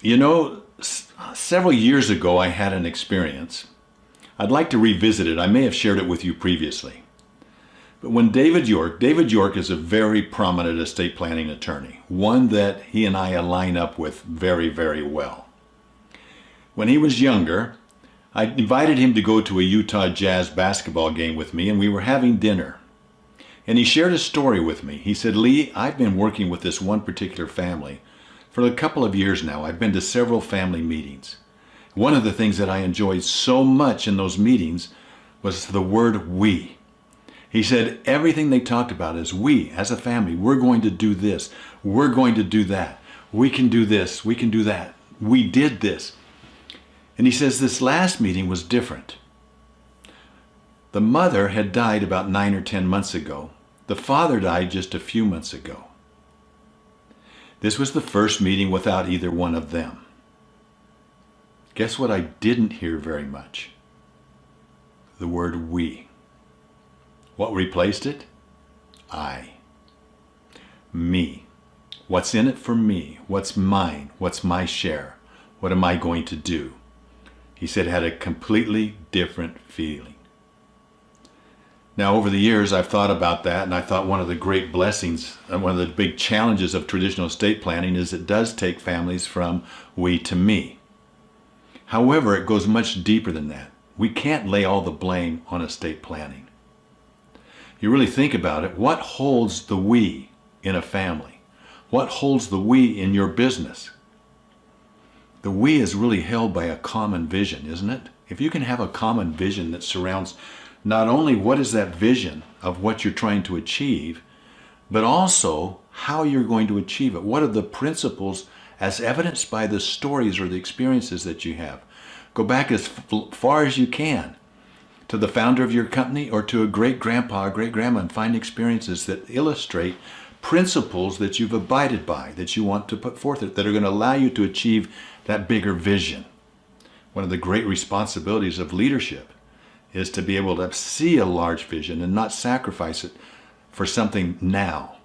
You know, several years ago I had an experience. I'd like to revisit it. I may have shared it with you previously. But when David York is a very prominent estate planning attorney, one that he and I align up with very, very well. When he was younger, I invited him to go to a Utah Jazz basketball game with me, and we were having dinner. And he shared a story with me. He said, "Lee, I've been working with this one particular family for a couple of years now. I've been to several family meetings. One of the things that I enjoyed so much in those meetings was the word we." He said everything they talked about is we, as a family, we're going to do this, we're going to do that, we can do this, we can do that, we did this. And he says this last meeting was different. The mother had died about 9 or 10 months ago. The father died just a few months ago. This was the first meeting without either one of them. Guess what I didn't hear very much? The word we. What replaced it? I. Me. What's in it for me? What's mine? What's my share? What am I going to do? He said it had a completely different feeling. Now, over the years, I've thought about that, and I thought one of the great blessings and one of the big challenges of traditional estate planning is it does take families from we to me. However, it goes much deeper than that. We can't lay all the blame on estate planning. You really think about it, what holds the we in a family? What holds the we in your business? The we is really held by a common vision, isn't it? If you can have a common vision that surrounds not only what is that vision of what you're trying to achieve, but also how you're going to achieve it. What are the principles as evidenced by the stories or the experiences that you have? Go back as far as you can to the founder of your company or to a great-grandpa or great-grandma and find experiences that illustrate principles that you've abided by, that you want to put forth, that are going to allow you to achieve that bigger vision. One of the great responsibilities of leadership is to be able to see a large vision and not sacrifice it for something now,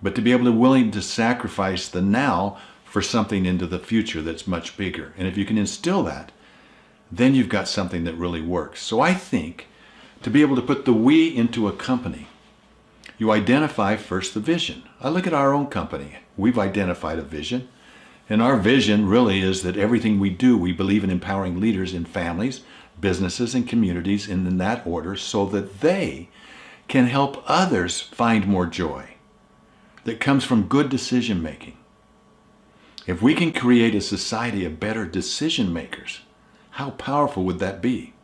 but to be able to willing to sacrifice the now for something into the future that's much bigger. And if you can instill that, then you've got something that really works. So I think to be able to put the we into a company, you identify first the vision. I look at our own company. We've identified a vision. And our vision really is that everything we do, we believe in empowering leaders in families, businesses, and communities in that order so that they can help others find more joy that comes from good decision making. If we can create a society of better decision makers, how powerful would that be?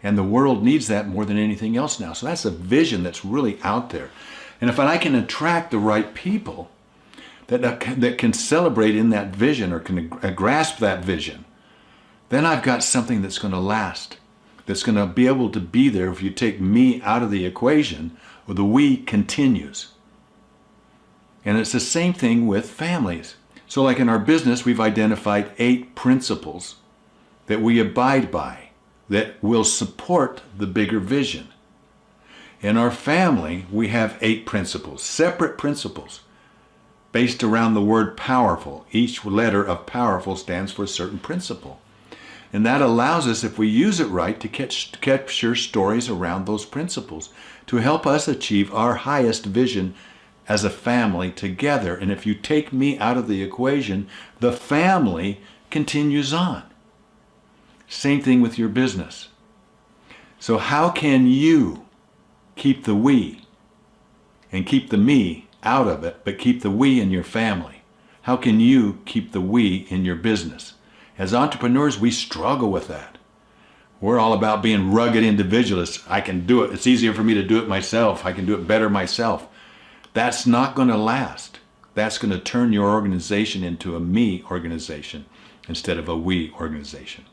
And the world needs that more than anything else now. So that's a vision that's really out there. And if I can attract the right people that can celebrate in that vision or can grasp that vision, then I've got something that's going to last, that's going to be able to be there. If you take me out of the equation, or the we continues. And it's the same thing with families. So like in our business, we've identified 8 principles that we abide by that will support the bigger vision. In our family, we have 8 principles, separate principles, based around the word powerful. Each letter of powerful stands for a certain principle. And that allows us, if we use it right, to capture stories around those principles to help us achieve our highest vision as a family together. And if you take me out of the equation, the family continues on. Same thing with your business. So how can you keep the we and keep the me out of it, but keep the we in your family? How can you keep the we in your business? As entrepreneurs, we struggle with that. We're all about being rugged individualists. I can do it. It's easier for me to do it myself. I can do it better myself. That's not going to last. That's going to turn your organization into a me organization instead of a we organization.